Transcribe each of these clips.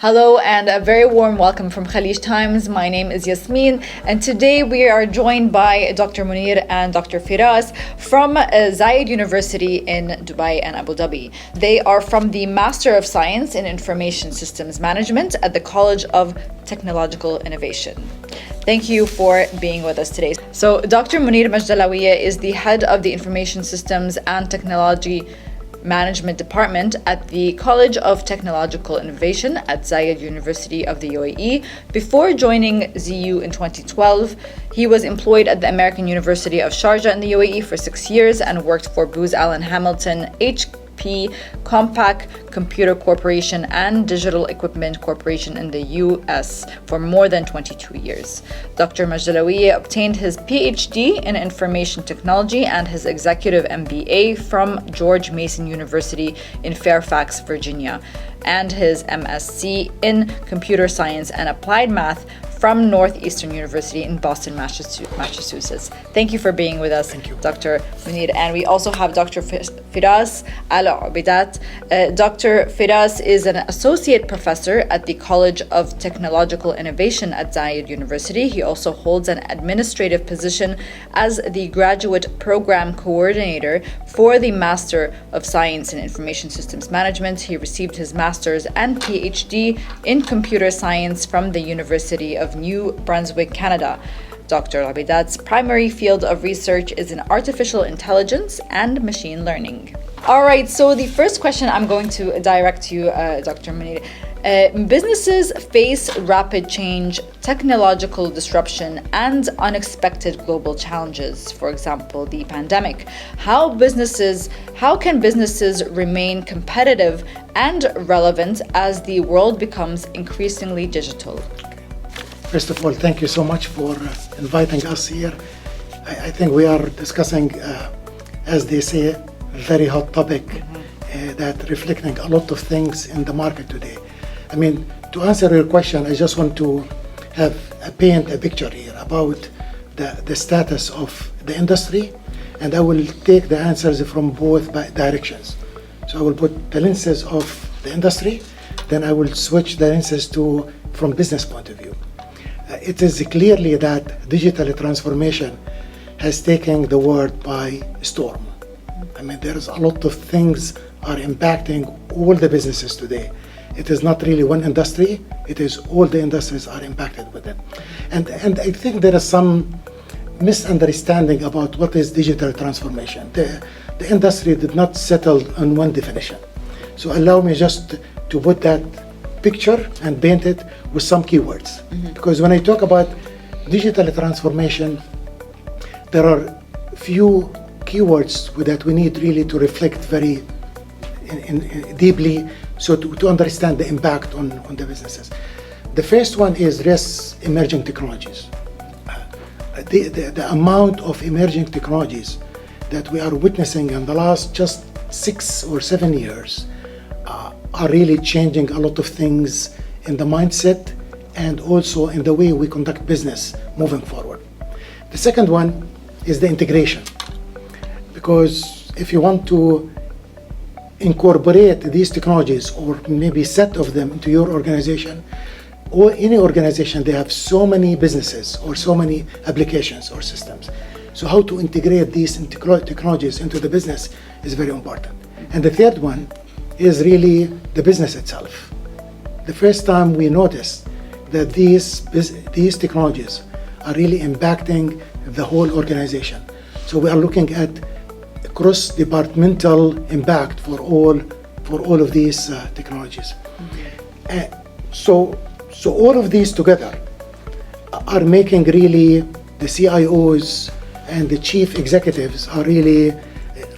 Hello and a very warm welcome from Khaleej Times. My name is Yasmin and today we are joined by Dr. Munir and Dr. Firas from Zayed University in Dubai and Abu Dhabi. They are from the Master of Science in Information Systems Management at the College of Technological Innovation. Thank you for being with us today. So Dr. Munir Majdalawiya is the head of the Information Systems and Technology Management Department at the College of Technological Innovation at Zayed University of the UAE. Before joining ZU in 2012, he was employed at the American University of Sharjah in the UAE for 6 years and worked for Booz Allen Hamilton, HP, Compaq Computer Corporation, and Digital Equipment Corporation in the US for more than 22 years. Dr. Majdalawiya obtained his PhD in Information Technology and his Executive MBA from George Mason University in Fairfax, Virginia, and his MSc in Computer Science and Applied Math from Northeastern University in Boston, Massachusetts. Thank you for being with us, Dr. Munir. And we also have Dr. Firas Al-Ubaydat. Dr. Firas is an associate professor at the College of Technological Innovation at Zayed University. He also holds an administrative position as the graduate program coordinator for the Master of Science in Information Systems Management. He received his master's and PhD in computer science from the University of New Brunswick, Canada. Dr. Ubaydat's primary field of research is in artificial intelligence and machine learning. All right, so the first question I'm going to direct to you, Dr. Munir. Businesses face rapid change, technological disruption, and unexpected global challenges, for example, the pandemic. How can businesses remain competitive and relevant as the world becomes increasingly digital? First of all, thank you so much for inviting us here. I think we are discussing, as they say, a very hot topic that reflecting a lot of things in the market today. I mean, to answer your question, I just want to paint a picture here about the status of the industry, and I will take the answers from both directions. So I will put the lenses of the industry, then I will switch the lenses from business point of view. It is clearly that digital transformation has taken the world by storm. I mean, there's a lot of things are impacting all the businesses today. It is not really one industry, it is all the industries are impacted with it. And I think there is some misunderstanding about what is digital transformation. The industry did not settle on one definition. So allow me just to put that picture and paint it with some keywords. Because when I talk about digital transformation, there are few keywords that we need really to reflect very deeply, so to understand the impact on the businesses. The first one is emerging technologies. The amount of emerging technologies that we are witnessing in the last just 6 or 7 years are really changing a lot of things in the mindset and also in the way we conduct business moving forward. The second one is the integration, because if you want to incorporate these technologies or maybe set of them into your organization, or any organization, they have so many businesses or so many applications or systems. So how to integrate these technologies into the business is very important. And the third one is really the business itself. The first time we noticed that these technologies are really impacting the whole organization. So we are looking at cross-departmental impact for all of these technologies. So all of these together are making really the CIOs and the chief executives are really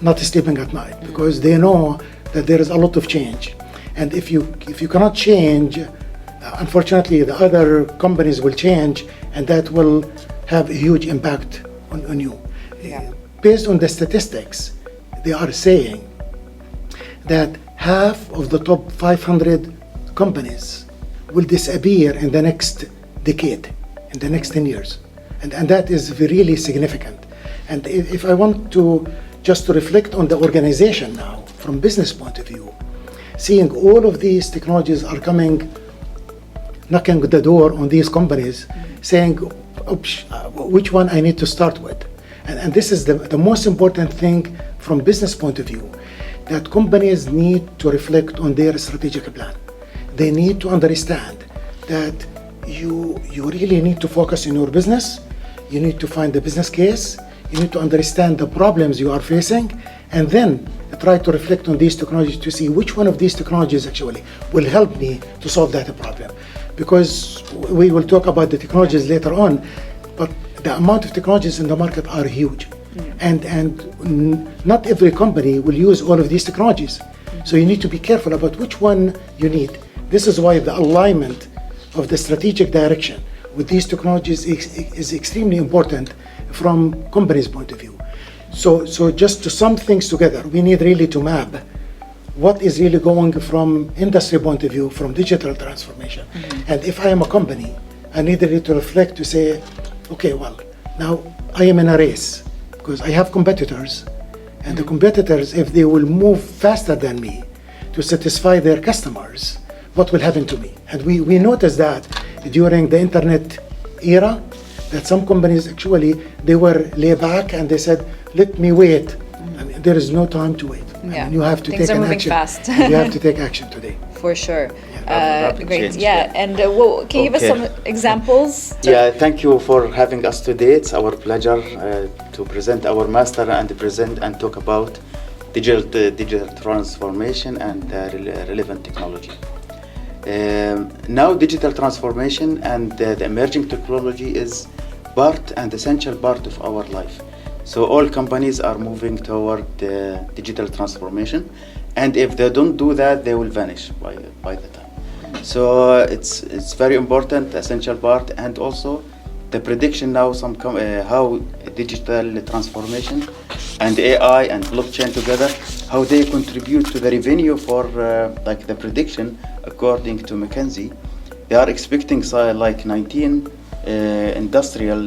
not sleeping at night, because they know that there is a lot of change. And if you cannot change, unfortunately the other companies will change, and that will have a huge impact on you. Yeah. Based on the statistics, they are saying that half of the top 500 companies will disappear in the next decade, in the next 10 years. And that is really significant. And if I want to just to reflect on the organization now from business point of view, seeing all of these technologies are coming, knocking the door on these companies, saying, which one I need to start with. And this is the most important thing from business point of view, that companies need to reflect on their strategic plan. They need to understand that you really need to focus on your business. You need to find the business case. You need to understand the problems you are facing, and then try to reflect on these technologies to see which one of these technologies actually will help me to solve that problem. Because we will talk about the technologies later on, but the amount of technologies in the market are huge. And not every company will use all of these technologies. So you need to be careful about which one you need. This is why the alignment of the strategic direction with these technologies is extremely important from company's point of view. So just to sum things together, we need really to map what is really going from industry point of view, from digital transformation. And if I am a company, I need really to reflect to say, okay, well, now I am in a race because I have competitors, and the competitors, if they will move faster than me to satisfy their customers, what will happen to me? And we noticed that during the internet era, that some companies actually, they were laid back and they said, let me wait. I mean, there is no time to wait. Yeah. I mean, you have to Things take are an moving action. fast. You have to take action today. For sure. Rapid Great. change, Yeah. And can you give us some examples? Yeah, thank you for having us today. It's our pleasure to present our master and present and talk about digital transformation and relevant technology. Now digital transformation and the emerging technology is part and essential part of our life. So all companies are moving toward digital transformation, and if they don't do that, they will vanish by the time. So it's very important, essential part, and also the prediction now how digital transformation and AI and blockchain together, how they contribute to the revenue for like the prediction according to McKinsey. They are expecting like 19 industrial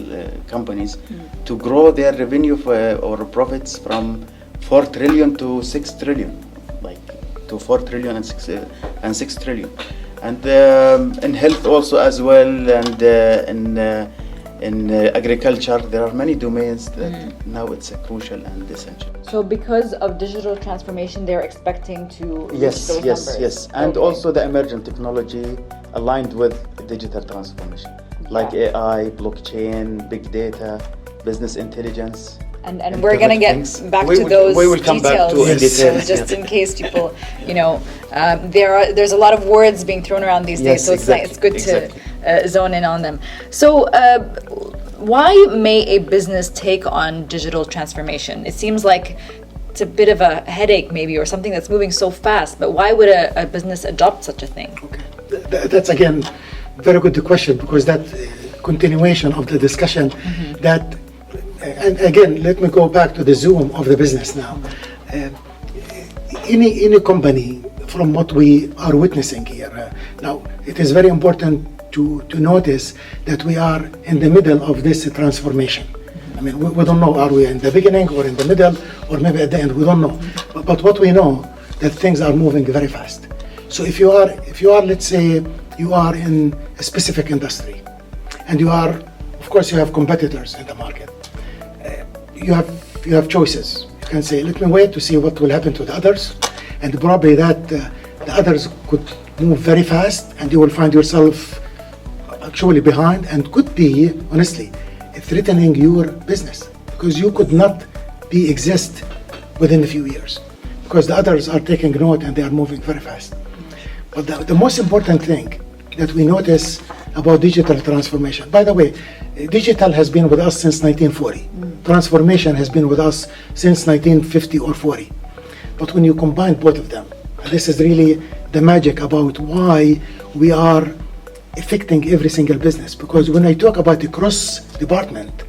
companies to grow their revenue or profits from 4 trillion to 6 trillion, like to 4 trillion and 6 trillion. And in health also as well, and in agriculture, there are many domains that now it's crucial and essential. So because of digital transformation, they're expecting to reach those numbers. Yes. And Okay. also the emerging technology aligned with digital transformation, like AI, blockchain, big data, business intelligence. And we're going to get things. back We to will- those we will come back details. to in So detail. just in case people, there's a lot of words being thrown around these days, Yes, so exactly, it's good exactly. to zone in on them. So why may a business take on digital transformation? It seems like it's a bit of a headache maybe, or something that's moving so fast, but why would a business adopt such a thing? Okay. That's again very good question, because that continuation of the discussion that, and again, let me go back to the zoom of the business now. Any company, from what we are witnessing here, now it is very important to notice that we are in the middle of this transformation. I mean, we don't know, are we in the beginning or in the middle or maybe at the end, we don't know. But what we know, that things are moving very fast. So if you are, let's say, you are in a specific industry, and you are, of course, you have competitors in the market. You have choices. You can say, let me wait to see what will happen to the others, and probably that the others could move very fast, and you will find yourself actually behind, and could be, honestly, threatening your business, because you could not exist within a few years, because the others are taking note and they are moving very fast. But the most important thing that we notice about digital transformation, by the way, digital has been with us since 1940. Transformation has been with us since 1950 or 40. But when you combine both of them, this is really the magic about why we are affecting every single business. Because when I talk about the cross department,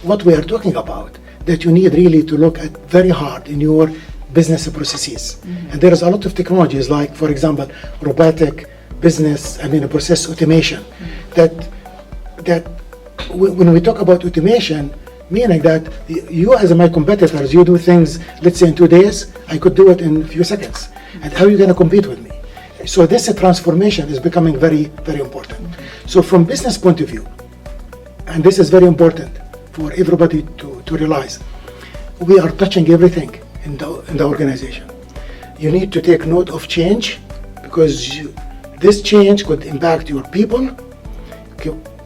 what we are talking about, that you need really to look at very hard in your business processes. And there is a lot of technologies, like, for example, robotic process automation, that when we talk about automation, Meaning that you as my competitors, you do things, let's say in 2 days, I could do it in a few seconds. And how are you going to compete with me? So this transformation is becoming very, very important. So from business point of view, and this is very important for everybody to realize, we are touching everything in the organization. You need to take note of change, because this change could impact your people,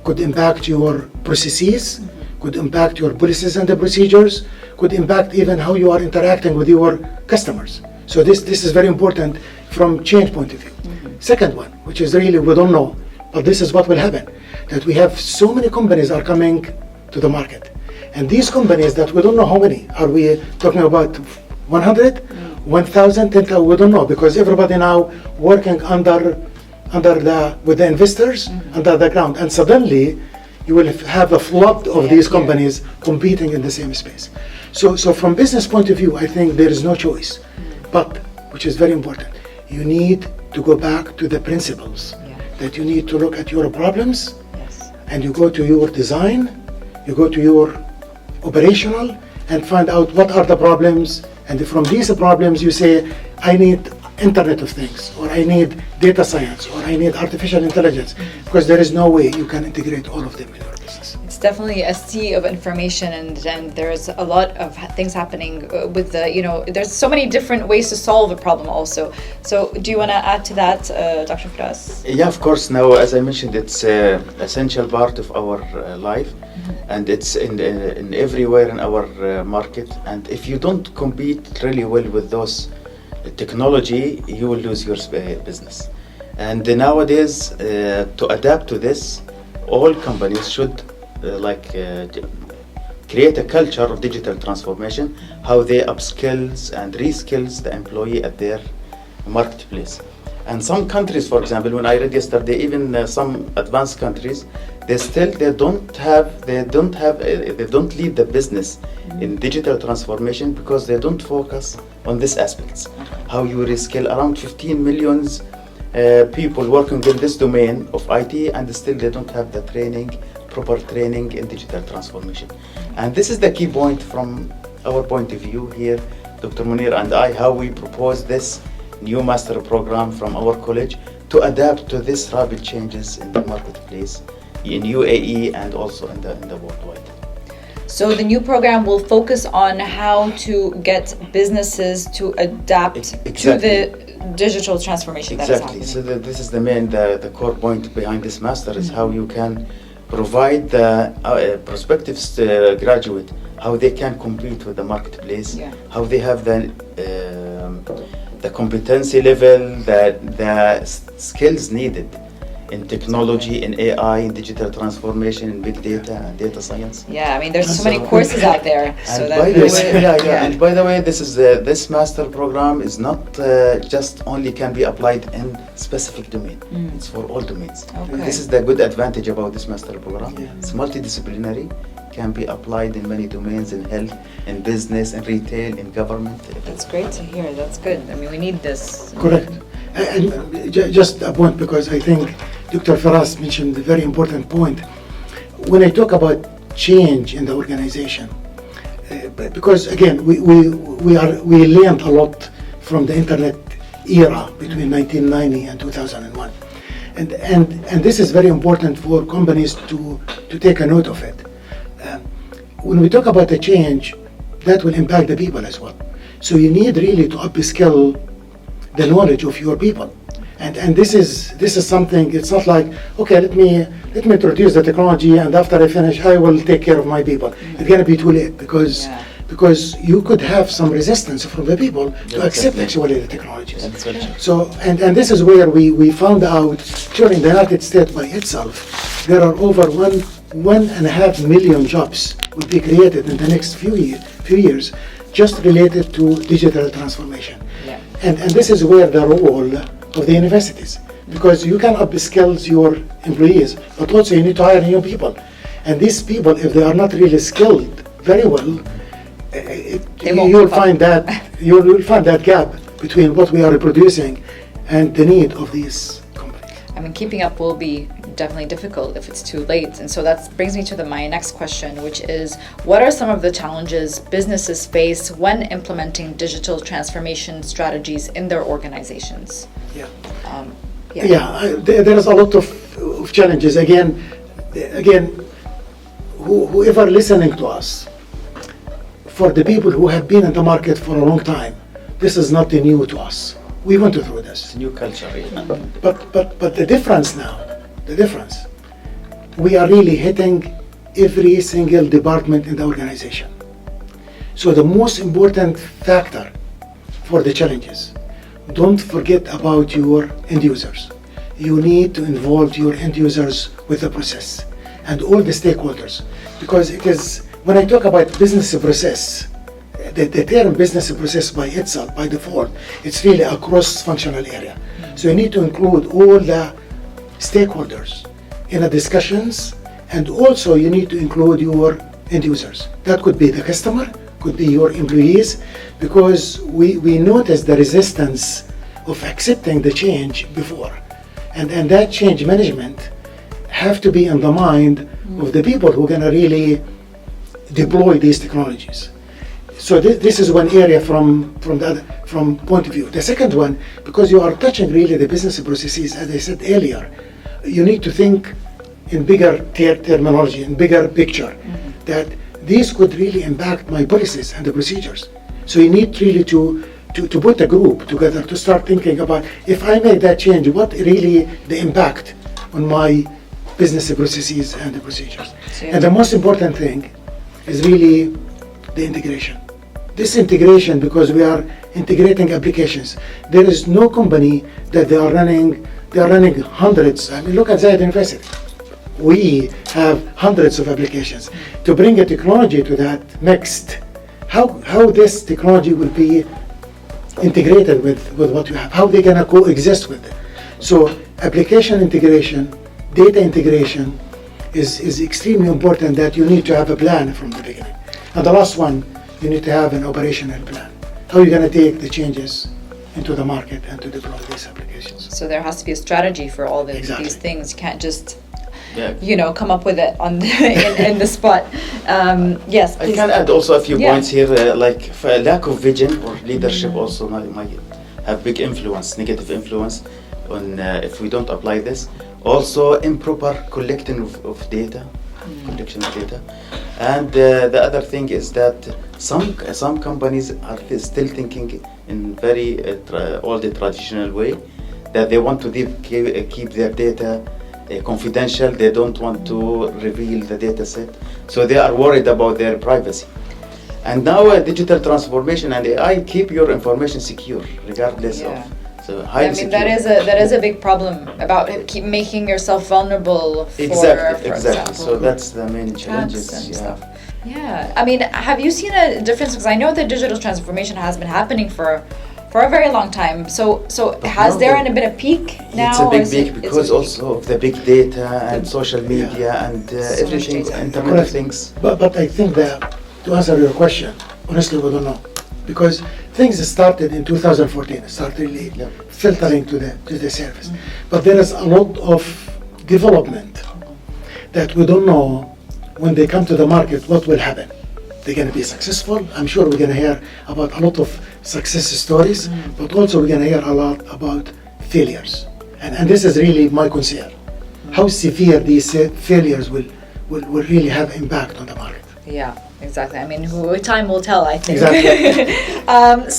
could impact your processes, could impact your policies and the procedures, could impact even how you are interacting with your customers. So this is very important from change point of view. Second one, which is really we don't know, but this is what will happen, that we have so many companies are coming to the market. And these companies that we don't know how many, are we talking about 100, 1,000, 10,000, we don't know, because everybody now working with the investors under the ground, and suddenly you will have a flood of these companies competing in the same space. So from business point of view, I think there is no choice, but which is very important, you need to go back to the principles, that you need to look at your problems, and you go to your design, you go to your operational, and find out what are the problems, and from these problems you say, I need Internet of Things, or I need data science, or I need artificial intelligence, because there is no way you can integrate all of them in your business. It's definitely a sea of information, and there's a lot of things happening with the, there's so many different ways to solve a problem also. So do you want to add to that, Dr. Firas? Yeah, of course. Now, as I mentioned, it's an essential part of our life, and it's in everywhere in our market. And if you don't compete really well with those technology, you will lose your business. And nowadays, to adapt to this, all companies should create a culture of digital transformation, how they upskills and reskills the employee at their marketplace. And some countries, for example, when I read yesterday, even some advanced countries, they don't lead the business in digital transformation, because they don't focus on these aspects. How you reskill around 15 million people working in this domain of IT, and still they don't have the proper training in digital transformation. And this is the key point from our point of view here, Dr. Munir and I, how we propose this new master program from our college to adapt to these rapid changes in the marketplace in UAE and also in the worldwide. So the new program will focus on how to get businesses to adapt to the digital transformation that is happening. So this is the core point behind this master, is how you can provide the prospective graduate, how they can compete with the marketplace, how they have the competency level, the skills needed in technology, in AI, in digital transformation, in big data and data science. Yeah, I mean, there's so many courses out there. So and by the way, this master program is not just only can be applied in specific domain. It's for all domains. Okay. This is the good advantage about this master program. It's multidisciplinary, can be applied in many domains, in health, in business, in retail, in government. That's great to hear. That's good. I mean, we need this. Correct. And just a point, because I think Dr. Firas mentioned a very important point. When I talk about change in the organization, because again, we learned a lot from the internet era between 1990 and 2001. And this is very important for companies to take a note of it. When we talk about the change, that will impact the people as well. So you need really to upskill the knowledge of your people. And this is something, it's not like, okay, let me introduce the technology, and after I finish, I will take care of my people. It's gonna be too late, because you could have some resistance from the people to accept actually the technologies. So, and this is where we found out during the United States by itself, there are over 1.5 million jobs will be created in the next few years just related to digital transformation. And this is where the role of the universities, because you can upskill your employees, but also you need to hire new people. And these people, if they are not really skilled very well, you'll find that gap between what we are producing and the need of these companies. I mean, keeping up will be definitely difficult if it's too late. And so that brings me to my next question, which is, what are some of the challenges businesses face when implementing digital transformation strategies in their organizations? There is a lot of challenges. Again, whoever listening to us, for the people who have been in the market for a long time, this is not new to us. We went through this. It's a new culture. But the difference now, we are really hitting every single department in the organization. So the most important factor for the challenges, don't forget about your end users. You need to involve your end users with the process and all the stakeholders, because it is, when I talk about business process, the term business process by itself, by default, it's really a cross-functional area. So you need to include all the stakeholders in the discussions, and also you need to include your end users. That could be the customer, could be your employees, because we noticed the resistance of accepting the change before. And that change management have to be in the mind of the people who are gonna really deploy these technologies. So this is one area from point of view. The second one, because you are touching really the business processes, as I said earlier, you need to think in bigger terminology, in bigger picture, that these could really impact my policies and the procedures. So you need really to put a group together to start thinking about, if I make that change, what really the impact on my business processes and the procedures. And the most important thing is really the integration. This integration, because we are integrating applications. There is no company that they are running hundreds. I mean, look at Zayed University. We have hundreds of applications. To bring a technology to that next, how this technology will be integrated with what you have, how they're gonna coexist with it. So application integration, data integration is extremely important, that you need to have a plan from the beginning. And the last one, you need to have an operational plan. How are you going to take the changes into the market and to deploy these applications? So there has to be a strategy for all these things. You can't just, come up with it on in the spot. Yes, please. I can add also a few points here, like lack of vision or leadership also might have big influence, negative influence on if we don't apply this. Also improper collection of data. And the other thing is that some companies are still thinking in very old traditional way, that they want to keep their data confidential. They don't want to reveal the data set, so they are worried about their privacy. And now digital transformation and AI keep your information secure regardless of. So highly secure. that is a big problem about keep making yourself vulnerable for exactly. example, So that's the main challenges. Yeah. I mean, have you seen a difference? Because I know that digital transformation has been happening for a very long time. So has there been a peak now? It's a big peak because also of the big data and social media and everything, Internet of Things. But I think that to answer your question, honestly, we don't know. Because things started in 2014, started really filtering to the surface. But there is a lot of development that we don't know when they come to the market what will happen. They're going to be successful. I'm sure we're going to hear about a lot of success stories, but also we're going to hear a lot about failures. And this is really my concern. How severe these failures will really have impact on the market. Yeah, exactly. I mean, time will tell, I think. Exactly.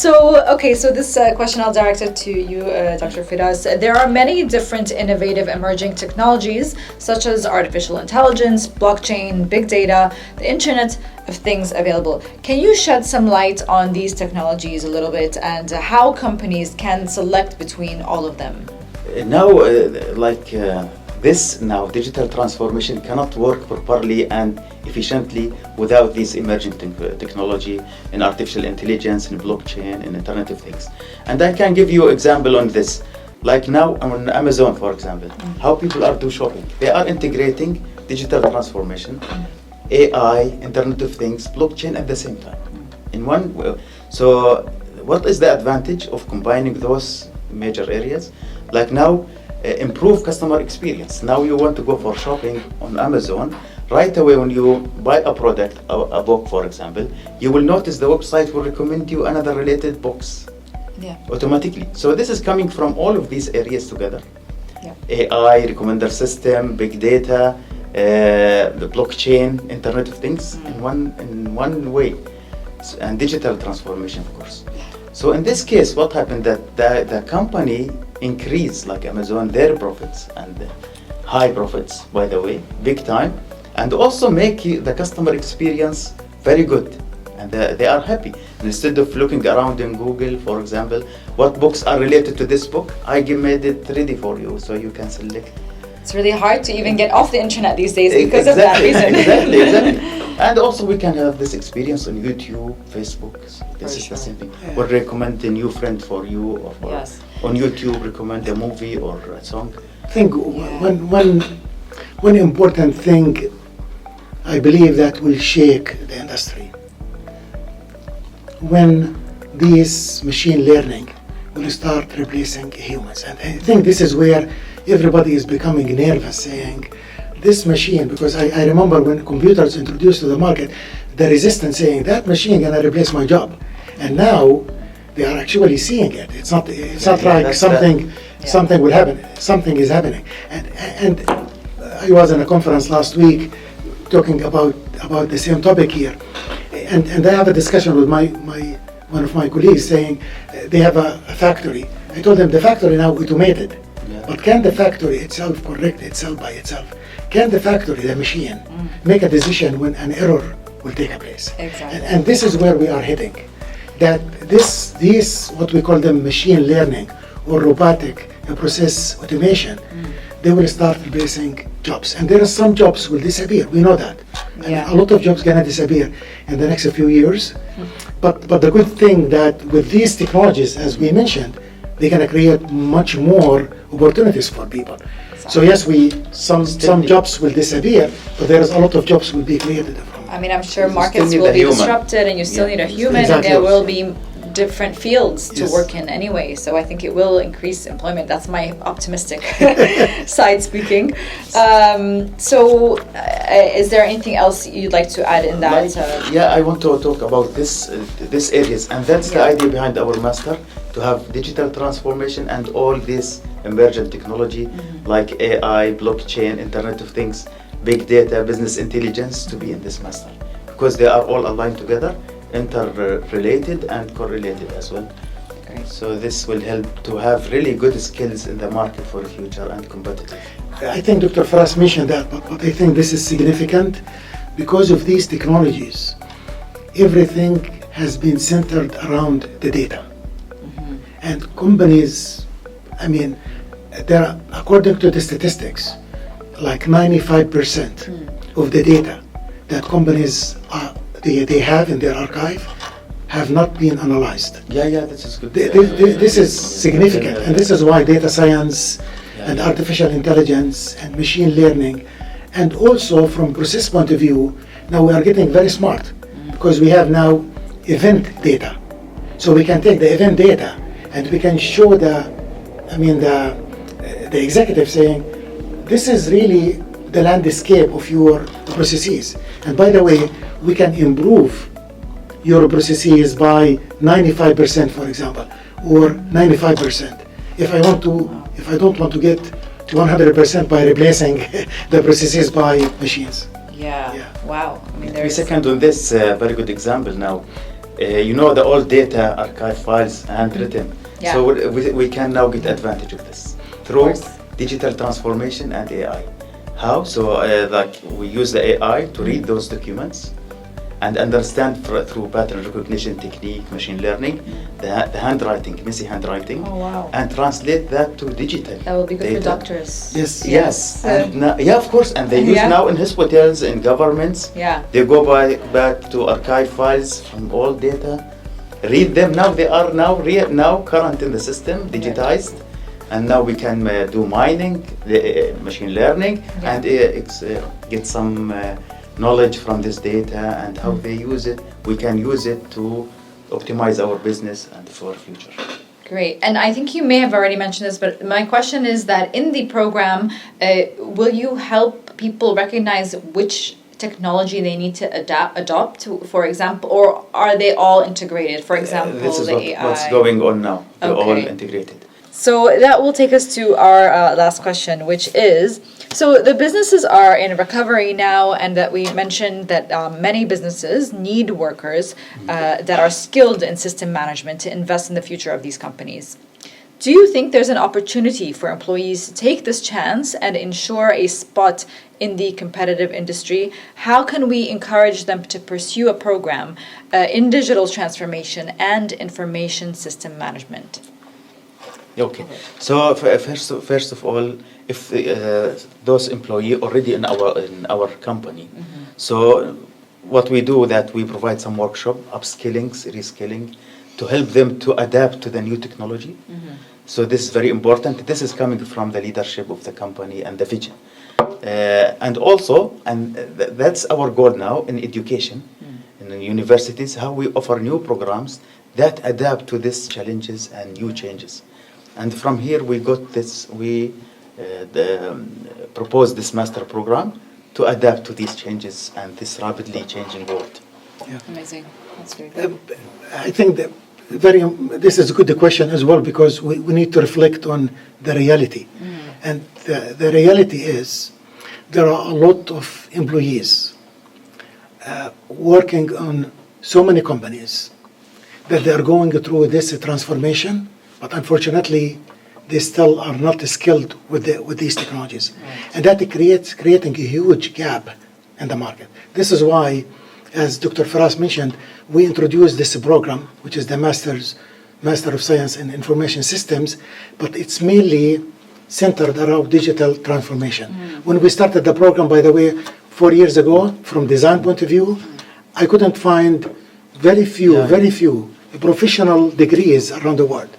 So this question I'll direct it to you, Dr. Firas. There are many different innovative emerging technologies, such as artificial intelligence, blockchain, big data, the Internet of Things available. Can you shed some light on these technologies a little bit and how companies can select between all of them? Now, digital transformation cannot work properly and efficiently without these emerging technology in artificial intelligence, in blockchain, in Internet of Things. And I can give you example on this. Like now on Amazon, for example, how people are do shopping. They are integrating digital transformation, AI, Internet of Things, blockchain at the same time. In one. So what is the advantage of combining those major areas? Like now, improve customer experience. Now you want to go for shopping on Amazon. Right away when you buy a product, a book for example, you will notice the website will recommend you another related books automatically. So this is coming from all of these areas together. AI, recommender system, big data, the blockchain, Internet of Things in one way, and digital transformation, of course. So in this case, what happened that the company increased, like Amazon, their profits, and high profits, by the way, big time, and also make the customer experience very good, and they are happy. And instead of looking around in Google, for example, what books are related to this book, I made it ready for you, so you can select. It's really hard to even get off the internet these days because of that reason. Exactly. And also we can have this experience on YouTube, Facebook. This is the same thing. Or recommend a new friend for you, or on YouTube recommend a movie or a song. I think one important thing I believe that will shake the industry, when this machine learning will start replacing humans. And I think this is where everybody is becoming nervous, saying this machine, because I remember when computers introduced to the market, the resistance saying that machine gonna replace my job. And now they are actually seeing it. It's not like something will happen. Something is happening. And I was in a conference last week talking about the same topic here. And I have a discussion with one of my colleagues saying they have a factory. I told them the factory now automated, but can the factory itself correct itself by itself? Can the factory, the machine, make a decision when an error will take place? Exactly. And this is where we are heading. That these what we call them machine learning or robotic process automation, they will start replacing jobs. And there are some jobs will disappear. We know that. And a lot of jobs gonna disappear in the next few years. But the good thing that with these technologies, as we mentioned, they're gonna create much more opportunities for people. So yes, some jobs will disappear, but there's a lot of jobs will be created. I mean, I'm sure markets will be disrupted, and you still need a human, exactly. and there will be different fields to work in anyway. So I think it will increase employment. That's my optimistic side speaking. Is there anything else you'd like to add in that? I want to talk about this areas, and that's the idea behind our master, to have digital transformation and all this emergent technology like AI, blockchain, Internet of Things, big data, business intelligence to be in this master, because they are all aligned together, interrelated and correlated as well. Great. So this will help to have really good skills in the market for the future and competitive. I think Dr. Faras mentioned that, but I think this is significant because of these technologies. Everything has been centered around the data. And companies, I mean, there are, according to the statistics, like 95% of the data that companies they have in their archive have not been analyzed. This is good. This is significant, and this is why data science and artificial intelligence and machine learning, and also from process point of view, now we are getting very smart because we have now event data. So we can take the event data and we can show the executive saying, this is really the landscape of your processes. And by the way, we can improve your processes by 95%, for example, or 95%. If I don't want to get to 100% by replacing the processes by machines. Wow. I mean, there's second on this very good example now. The old data archive files handwritten. So we can now get advantage of this through digital transformation and AI. How? So like we use the AI to read those documents and understand through pattern recognition technique, machine learning, the handwriting, messy handwriting, and translate that to digital. That will be good data. for doctors. Yes. And now, of course, and they use now in hospitals, in governments. They go back to archive files from all data, read them. Now they are now current in the system, digitized. And now we can do mining, machine learning, and get some knowledge from this data and how they use it. We can use it to optimize our business and for future. Great. And I think you may have already mentioned this, but my question is that in the program, will you help people recognize which technology they need to adopt to, for example, or are they all integrated? For example, this is the AI. what's going on now. They're all integrated. So that will take us to our last question, which is, so the businesses are in recovery now, and that we mentioned that many businesses need workers that are skilled in system management to invest in the future of these companies. Do you think there's an opportunity for employees to take this chance and ensure a spot in the competitive industry? How can we encourage them to pursue a program in digital transformation and information system management? Okay. So first of all, if those employees already in our company, so what we do that we provide some workshop, upskilling, reskilling, to help them to adapt to the new technology. So this is very important. This is coming from the leadership of the company and the vision. And also, that's our goal now in education, in the universities, how we offer new programs that adapt to these challenges and new changes. And from here we got this, we proposed this master program to adapt to these changes and this rapidly changing world. Yeah. Amazing. That's very good. I think that this is a good question as well, because we need to reflect on the reality. And the reality is there are a lot of employees working on so many companies that they are going through this transformation, but unfortunately they still are not skilled with these technologies. And that creating a huge gap in the market. This is why, as Dr. Firas mentioned, we introduced this program, which is the Master of Science in Information Systems, but it's mainly centered around digital transformation. When we started the program, by the way, 4 years ago, from design point of view, I couldn't find very few professional degrees around the world.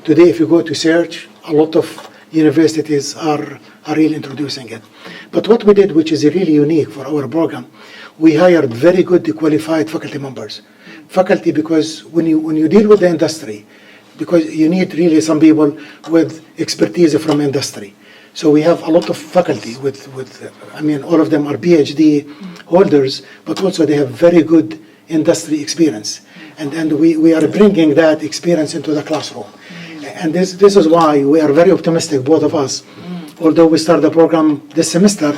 Today, if you go to search, a lot of universities are really introducing it. But what we did, which is really unique for our program, we hired very good qualified faculty members. Faculty, because when you deal with the industry, because you need really some people with expertise from industry. So we have a lot of faculty all of them are PhD holders, but also they have very good industry experience. And we are bringing that experience into the classroom. And this is why we are very optimistic, both of us, although we start the program this semester,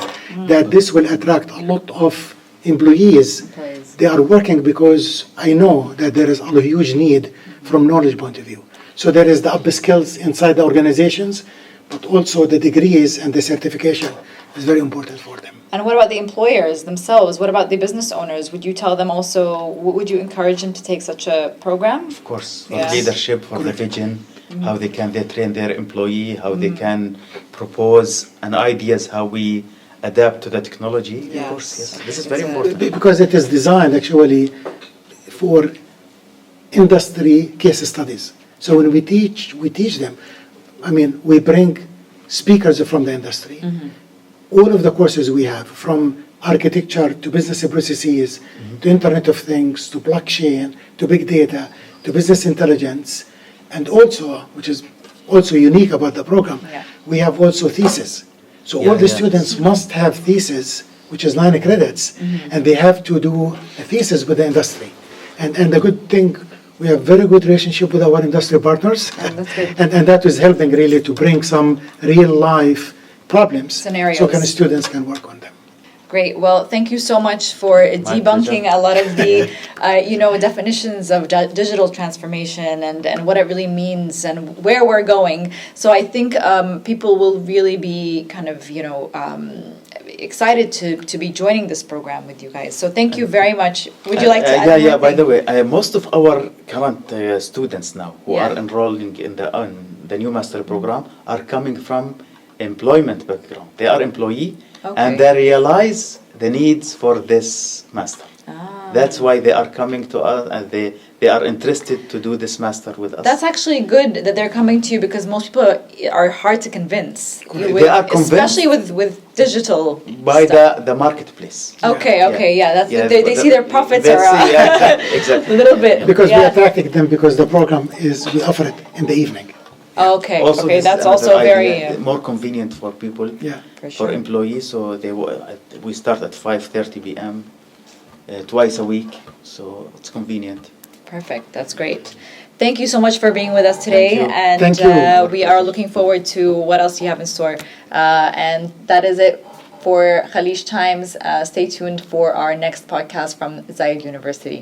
that this will attract a lot of employees. They are working because I know that there is a huge need from knowledge point of view. So there is the upper skills inside the organizations, but also the degrees and the certification is very important for them. And what about the employers themselves? What about the business owners? Would you tell them also, would you encourage them to take such a program? Of course, for leadership, for the vision, how they train their employee, how they can propose and ideas, how we adapt to the technology. Yes. Of course, yes. This is very important. Because it is designed actually for industry case studies. So when we teach them, we bring speakers from the industry. All of the courses we have, from architecture to business processes, to Internet of Things, to blockchain, to big data, to business intelligence, and also, which is also unique about the program, we have also thesis. So all the students must have thesis, which is 9 credits, and they have to do a thesis with the industry. And the good thing, we have very good relationship with our industry partners, and that is helping really to bring some real life problems, scenarios, so students can work on them. Great. Well, thank you so much for debunking a lot of the, definitions of digital transformation and what it really means and where we're going. So I think people will really be kind of, excited to be joining this program with you guys. So thank you very much. Would you like to add anything? By the way, most of our current students now who are enrolling in the new master program are coming from employment background. They are employee. And they realize the needs for this master. That's why they are coming to us, and they are interested to do this master with us. That's actually good that they're coming to you, because most people are hard to convince. They are convinced, especially with digital by stuff. the marketplace. Okay, that's Yeah, they see their profits that's are it, yeah, exactly. a little bit. Because we attracted them because the program we offer it in the evening. Okay, Also, okay, this that's is also another very idea, more convenient for people, Yeah. For for sure. employees. So we start at 5:30 p.m. Twice a week, so it's convenient. Perfect. That's great. Thank you so much for being with us today. Thank you. And Thank you. we are looking forward to what else you have in store. And that is it for Khaleej Times. Stay tuned for our next podcast from Zayed University.